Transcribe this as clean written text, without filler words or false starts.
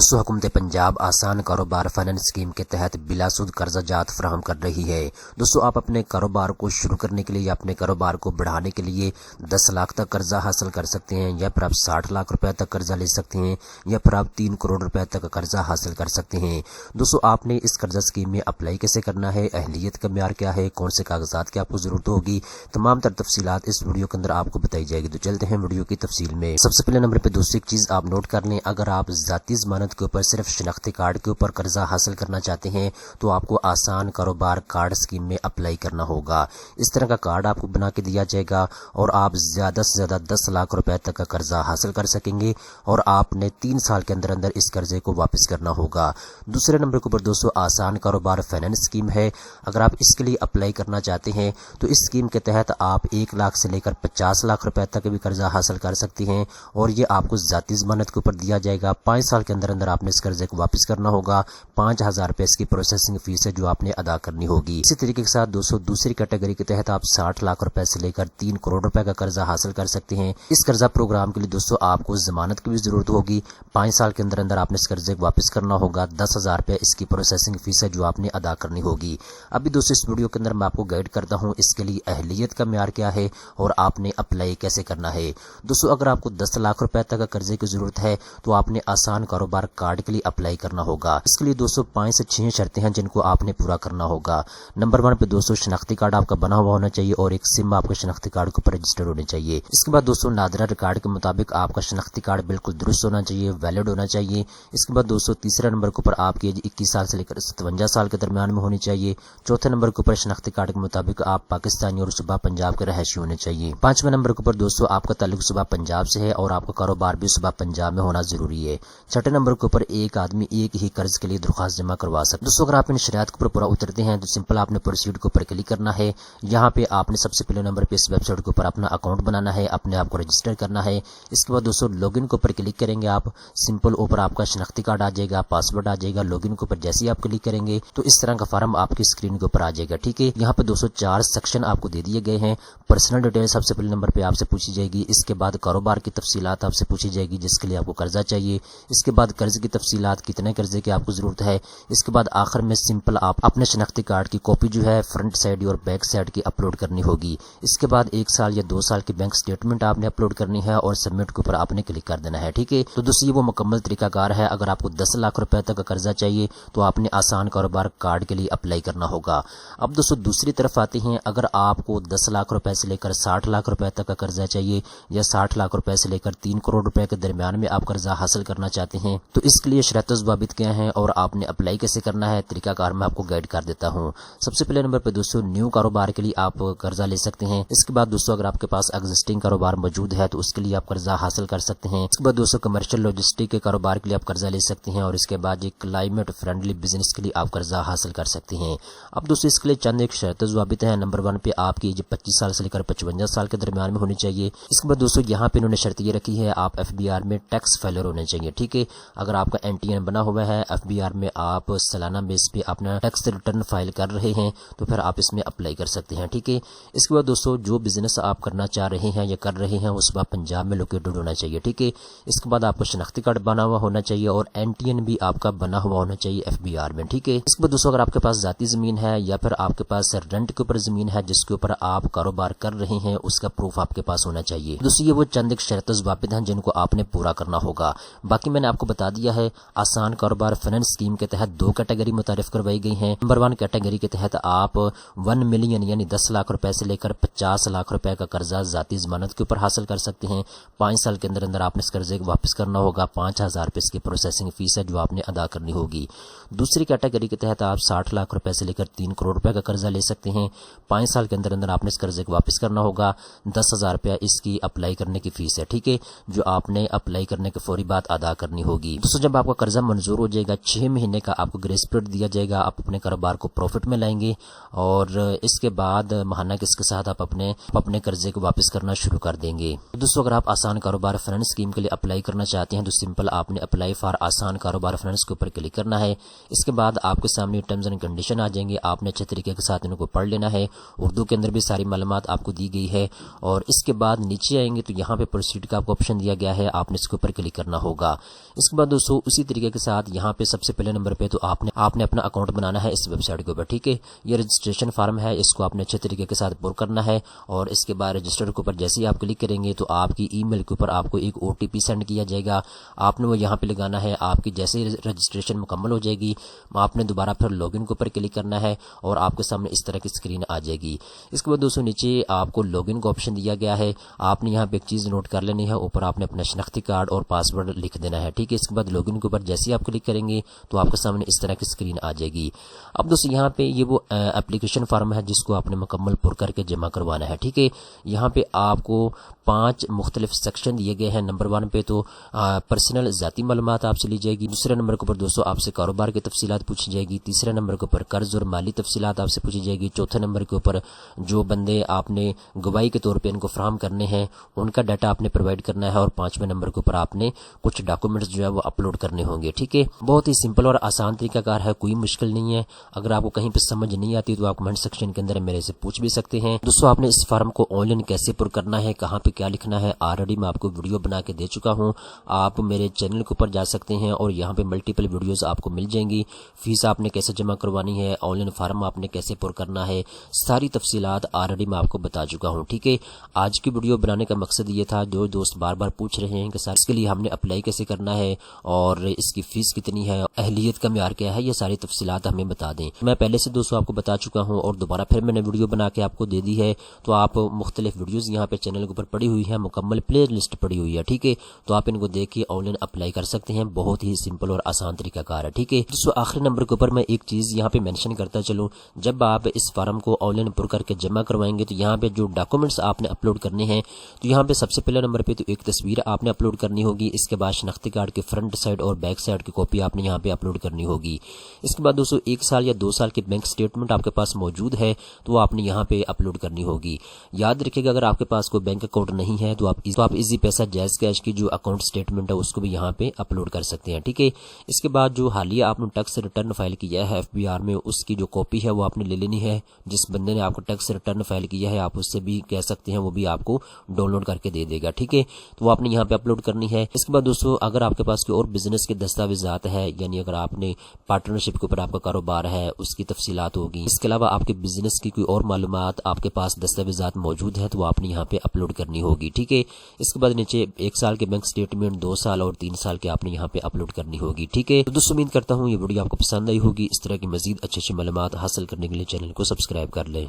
दोस्तों हुकूमत पंजाब आसान कारोबार फाइनेंस स्कीम के तहत बिलासुद कर्जा जात फराहम कर रही है। दोस्तों आप अपने कारोबार को शुरू करने के लिए या अपने कारोबार को बढ़ाने के लिए 10 लाख तक कर्जा हासिल कर सकते हैं, या फिर आप 60 लाख रुपए तक कर्जा ले सकते हैं, या फिर आप 3 करोड़ रुपए तक कर्जा हासिल कर सकते हैं। दोस्तों आपने इस कर्जा स्कीम में अप्लाई कैसे करना है, अहलियत का म्यार क्या है, कौन से कागजात की आपको जरूरत होगी, तमाम तर तफसीलात इस वीडियो के अंदर आपको बताई जाएगी। तो चलते हैं वीडियो की तफसील में। सबसे पहले नंबर पे दोस्तों एक चीज आप नोट कर लें, अगर आप जाती जमानत के ऊपर सिर्फ शनाख्ती कार्ड के ऊपर कर्जा हासिल करना चाहते हैं तो आपको आसान कारोबार कार्ड स्कीम में अप्लाई करना होगा। इस तरह का कार्ड आपको बना के दिया जाएगा और आप ज्यादा से ज्यादा 10 लाख रुपए तक का कर्जा हासिल कर सकेंगे और आपने 3 साल के अंदर अंदर इस कर्जे को वापस करना होगा। दूसरे नंबर के ऊपर दोस्तों आसान कारोबार फाइनेंस स्कीम है। अगर आप इसके लिए अप्लाई करना चाहते हैं तो इस स्कीम के तहत आप 1 लाख से लेकर 50 लाख रुपए तक भी कर्जा हासिल कर सकते हैं और ये आपको जाती जमानत के ऊपर दिया जाएगा। 5 साल के अंदर अंदर आपने इस कर्जे को वापस करना होगा। 5000 रुपए इसकी प्रोसेसिंग फीस है जो आपने अदा करनी होगी। इसी तरीके के साथ दोस्तों दूसरी कैटेगरी के तहत आप 60 लाख रुपए से लेकर 3 करोड़ रुपए का कर्जा हासिल कर सकते हैं। इस कर्जा प्रोग्राम के लिए दोस्तों आपको जमानत की भी जरूरत होगी। 5 साल के अंदर अंदर आपने इस कर्जे को वापस करना होगा। 10,000 रुपए इसकी प्रोसेसिंग फीस है जो आपने अदा करनी होगी। अभी दोस्तों इस वीडियो के अंदर मैं आपको गाइड करता हूँ इसके लिए अहलियत का म्यार क्या है और आपने अप्लाई कैसे करना है। दोस्तों अगर आपको 10 लाख रुपए तक का कर्जे की जरूरत है तो आपने आसान कारोबार कार्ड के लिए अप्लाई करना होगा। इसके लिए दोस्तों 5 से 6 शर्तें हैं जिनको आपने पूरा करना होगा। नंबर 1 पे दोस्तों शनाख्ती कार्ड आपका बना हुआ होना चाहिए और एक सिम आपके शनाख्ती कार्ड के ऊपर रजिस्टर होने चाहिए। इसके बाद दोस्तों नादरा रिकॉर्ड के मुताबिक आपका शनाख्ती कार्ड बिल्कुल दुरुस्त होना चाहिए, वैलिड होना चाहिए। इसके बाद दोस्तों तीसरे नंबर के ऊपर आपकी एज 21 साल से लेकर 57 साल के दरमियान में होनी चाहिए। चौथे नंबर के ऊपर शनाख्ती कार्ड के मुताबिक आप पाकिस्तानी और सूबा पंजाब के रहायशी होने चाहिए। 5वें नंबर के ऊपर दोस्तों आपका ताल्लुक सूबा पंजाब से है और आपका कारोबार भी सूबा पंजाब में होना जरूरी है। 6ठे नंबर के ऊपर एक आदमी एक ही कर्ज के लिए दरख्वास्त जमा करवा सकते। दोस्तों अगर आप इन शरायत के ऊपर पूरा उतरते हैं तो सिंपल आपने प्रोसीड के ऊपर क्लिक करना है। यहाँ पे आपने सबसे पहले नंबर पे इस वेबसाइट के ऊपर अपना अकाउंट बनाना है, अपने आप को रजिस्टर करना है। इसके बाद दोस्तों लॉगिन के ऊपर क्लिक करेंगे आप, सिंपल ऊपर आपका शनाख्ती कार्ड आ जाएगा, पासवर्ड आ जाएगा। लॉगिन के ऊपर जैसे ही आप क्लिक करेंगे तो इस तरह का फॉर्म आपकी स्क्रीन के ऊपर आ जाएगा। ठीक है, यहाँ पे दोस्तों 4 सेक्शन आपको दे दिए गए हैं। पर्सनल डिटेल सबसे पहले नंबर पे आपसे पूछी जाएगी। इसके बाद कारोबार की तफसीलात आपसे पूछी जाएगी जिसके लिए आपको कर्जा चाहिए। इसके बाद कर्ज की तफसीलात, कितने कर्जे की आपको जरूरत है। इसके बाद आखिर में सिंपल आप अपने शनाख्ती कार्ड की कॉपी जो है फ्रंट साइड और बैक साइड की अपलोड करनी होगी। इसके बाद 1 साल या 2 साल की बैंक स्टेटमेंट आपने अपलोड करनी है और सबमिट के ऊपर आपने क्लिक कर देना है। ठीक है, तो दोस्तों ये वो मुकम्मल तरीकाकार है। अगर आपको 10 लाख रुपए तक का कर्जा चाहिए तो आपने आसान कारोबार कार्ड के लिए अप्लाई करना होगा। अब दोस्तों दूसरी तरफ आते हैं, अगर आपको 10 लाख रुपए से लेकर 60 लाख रुपए तक का कर्जा चाहिए या 60 लाख रुपए से लेकर 3 करोड़ रुपए के दरमियान में आप कर्जा हासिल करना चाहते हैं तो इसके लिए शर्त ज़वाबित क्या है और आपने अप्लाई कैसे करना है, तरीकाकार मैं आपको गाइड कर देता हूं। सबसे पहले नंबर पे दोस्तों न्यू कारोबार के लिए आप कर्जा ले सकते हैं। इसके बाद दोस्तों अगर आपके पास एग्जिस्टिंग कारोबार मौजूद है तो उसके लिए आप कर्जा हासिल कर सकते हैं। इसके बाद दोस्तों कमर्शियल लॉजिस्टिक के कारोबार के लिए आप कर्जा ले सकते हैं और इसके बाद एक क्लाइमेट फ्रेंडली बिजनेस के लिए आप कर्जा हासिल कर सकते हैं। अब दोस्तों इसके लिए चंद एक शर्त ज़वाबित है। नंबर 1 पे आपकी एज 25 साल से लेकर 55 साल के दरमियान में होनी चाहिए। इसके बाद दोस्तों यहाँ पे इन्होंने शर्त ये रखी है आप FBR में टैक्स फाइलर होने चाहिए। ठीक है, अगर आपका NTN बना हुआ है, FBR में आप सालाना बेस पे अपना टैक्स रिटर्न फाइल कर रहे हैं तो फिर आप इसमें अप्लाई कर सकते हैं। ठीक है, इसके बाद दोस्तों जो बिजनेस आप करना चाह रहे हैं या कर रहे हैं वो सुबह पंजाब में लोकेटेड होना चाहिए। ठीक है, इसके बाद आपको शनाख्ती कार्ड बना हुआ होना चाहिए और NTN भी आपका बना हुआ होना चाहिए FBR में। ठीक है, इसके बाद दोस्तों अगर आपके पास जाती जमीन है या फिर आपके पास रेंट के ऊपर जमीन है जिसके ऊपर आप कारोबार कर रहे हैं उसका प्रूफ आपके पास होना चाहिए। दोस्तों ये वो चंद एक शर्त ज़वाबित हैं जिनको आपने पूरा करना होगा। बाकी मैंने आपको बता दिया है आसान कारोबार फाइनेंस स्कीम के तहत 2 कैटेगरी मुतारिफ करवाई गई हैं। नंबर 1 कैटेगरी के तहत आप 1 मिलियन यानी 10 लाख रुपए से लेकर 50 लाख रुपए का कर्जा जाती जमानत के ऊपर हासिल कर सकते हैं। 5 साल के अंदर अंदर आपने इस कर्जे को वापस करना होगा। 5000 रुपए इसकी प्रोसेसिंग फीस है जो आपने अदा करनी होगी। दूसरी कैटेगरी के तहत आप 60 लाख रुपए से लेकर 3 करोड़ रुपए का कर्जा ले सकते हैं। 5 साल के अंदर अंदर आपने इस कर्जे को वापस करना होगा। 10,000 रुपया इसकी अप्लाई करने की फीस है। ठीक है, जो आपने अप्लाई करने के फौरी बाद अदा करनी होगी। दोस्तों जब आपका कर्जा मंजूर हो जाएगा 6 महीने का आपको ग्रेस पीरियड दिया जाएगा। आप अपने कारोबार को प्रॉफिट में लाएंगे और इसके बाद महाना किस्त के साथ आप अपने कर्जे को वापस करना शुरू कर देंगे। दोस्तों अगर आप आसान कारोबार फाइनेंस स्कीम के लिए अप्लाई करना चाहते हैं तो सिंपल आपने अप्लाई फॉर आसान कारोबार फाइनेंस के ऊपर क्लिक करना है। इसके बाद आपके सामने टर्म्स एंड कंडीशन आ जाएंगे, आपने अच्छे तरीके के साथ इनको पढ़ लेना है। उर्दू के अंदर भी सारी मालूमात आपको दी गई है और इसके बाद नीचे आएंगे तो यहाँ पे प्रोसीड का आपको ऑप्शन दिया गया है, आपने इसके ऊपर क्लिक करना होगा। इसके बाद दोस्तों उसी तरीके के साथ यहाँ पे सबसे पहले नंबर पे तो आपने अपना अकाउंट बनाना है इस वेबसाइट के ऊपर, ठीक है। ये रजिस्ट्रेशन फॉर्म है, इसको आपने अच्छे तरीके के साथ पुर करना है और इसके बाद रजिस्टर के ऊपर जैसे ही आप क्लिक करेंगे तो आपकी ईमेल के ऊपर आपको एक OTP सेंड किया जाएगा। आपने वो यहाँ पे लगाना है। आपकी जैसे ही रजिस्ट्रेशन मुकम्मल हो जाएगी आपने दोबारा फिर लॉगिन के ऊपर क्लिक करना है और आपके सामने इस तरह की स्क्रीन आ जाएगी। इसके बाद दोस्तों नीचे आपको लॉगिन का ऑप्शन दिया गया है। आपने यहाँ पे एक चीज़ नोट कर लेनी है, ऊपर आपने अपना शनाख्ती कार्ड और पासवर्ड लिख देना है, ठीक है। इसके बाद लॉगिन के ऊपर जैसे ही आप क्लिक करेंगे तो आपके सामने इस तरह की स्क्रीन आ जाएगी। अब दोस्तों यहाँ पे ये वो एप्लीकेशन फॉर्म है जिसको आपने मुकम्मल पुर करके जमा करवाना है, ठीक है। यहाँ पे आपको 5 मुख्तलिफ सेक्शन दिए गए हैं। नंबर 1 पे तो पर्सनल ज़ाती मालूमात आपसे ली जाएगी। दूसरे नंबर के ऊपर दोस्तों आपसे कारोबार की तफसीलात पूछी जाएगी। तीसरे नंबर के ऊपर कर्ज और माली तफसीलात आपसे पूछी जाएगी। चौथे नंबर के ऊपर जो बंदे आपने गवाही के तौर पे इनको फ्राहम करने हैं उनका डाटा आपने प्रोवाइड करना है। और 5वें नंबर के ऊपर आपने कुछ डॉक्यूमेंट्स जो है वो अपलोड करने होंगे, ठीक है। बहुत ही सिंपल और आसान तरीकाकार है, कोई मुश्किल नहीं है। अगर आपको कहीं पे समझ नहीं आती तो आप कमेंट सेक्शन के अंदर मेरे से पूछ भी सकते हैं। दोस्तों आपने इस फॉर्म को ऑनलाइन कैसे पुर करना है, कहाँ पे क्या लिखना है, ऑलरेडी मैं आपको वीडियो बना के दे चुका हूँ। आप मेरे चैनल के ऊपर जा सकते हैं और यहाँ पे मल्टीपल वीडियोस आपको मिल जाएंगी। फीस आपने कैसे जमा करवानी है, ऑनलाइन फॉर्म आपने कैसे पुर करना है, सारी तफसीलात ऑलरेडी मैं आपको बता चुका हूँ, ठीक है। आज की वीडियो बनाने का मकसद ये था, जो दोस्त बार बार पूछ रहे हैं कि सर इसके लिए हमने अप्लाई कैसे करना है और इसकी फीस कितनी है, अहलियत का म्यार क्या है, ये सारी तफसीलात हमें बता दें। मैं पहले से दोस्तों आपको बता चुका हूँ और दोबारा फिर मैंने वीडियो बना के आपको दे दी है। तो आप मुख्तलिफ वीडियोस यहाँ पे चैनल के ऊपर पड़ी हुई है, मुकम्मल प्ले लिस्ट पड़ी हुई है, ठीक है। तो आप इनको देख के ऑनलाइन अप्लाई कर सकते हैं, बहुत ही सिंपल और आसान तरीकाकार है, ठीक है। दोस्तों आखिरी नंबर के ऊपर मैं एक चीज़ यहाँ पे मेंशन करता चलूँ, जब आप इस फॉर्म को ऑनलाइन पुर करके जमा करवाएंगे तो यहाँ पे जो डॉक्यूमेंट्स आपने अपलोड करने हैं तो यहाँ पे सबसे पहले नंबर पे तो एक तस्वीर आपने अपलोड करनी होगी। इसके बाद शनाख्ती कार्ड के फ्रंट साइड और बैक साइड की कॉपी आपने यहाँ पे अपलोड करनी होगी। इसके बाद दोस्तों 1 साल या 2 साल की बैंक स्टेटमेंट आपके पास मौजूद है तो आपने यहाँ पे अपलोड करनी होगी। याद रखिएगा अगर आपके पास कोई बैंक अकाउंट नहीं है तो आप इजी पैसा जायज़ कैश की जो अकाउंट स्टेटमेंट है उसको भी यहाँ पे अपलोड कर सकते हैं, ठीक है। इसके बाद जो हालिया आपने टैक्स रिटर्न फाइल किया है FBR में, उसकी जो कॉपी है वो आपने ले लेनी है। जिस बंदे ने आपको टैक्स रिटर्न फाइल किया है आप उससे भी कह सकते हैं, वो भी आपको डाउनलोड करके दे देगा, ठीक है। तो वो आपने यहाँ पे अपलोड करनी है। इसके बाद दोस्तों अगर आपके पास कोई और बिजनेस के दस्तावेजात है, यानी अगर आपने पार्टनरशिप के ऊपर आपका कारोबार है उसकी तफसीलात होगी, इसके अलावा आपके बिजनेस की कोई और मालूमात आपके पास दस्तावेजात मौजूद है तो वो आपने यहाँ पे अपलोड करनी होगी, ठीक है। इसके बाद नीचे 1 साल के बैंक स्टेटमेंट, 2 साल और 3 साल के आपने यहाँ पे अपलोड करनी होगी, ठीक है। तो दोस्तों उम्मीद करता हूँ ये वीडियो आपको पसंद आई होगी। इस तरह की मजीद अच्छी अच्छी मालूमात हासिल करने के लिए चैनल को सब्सक्राइब कर लें।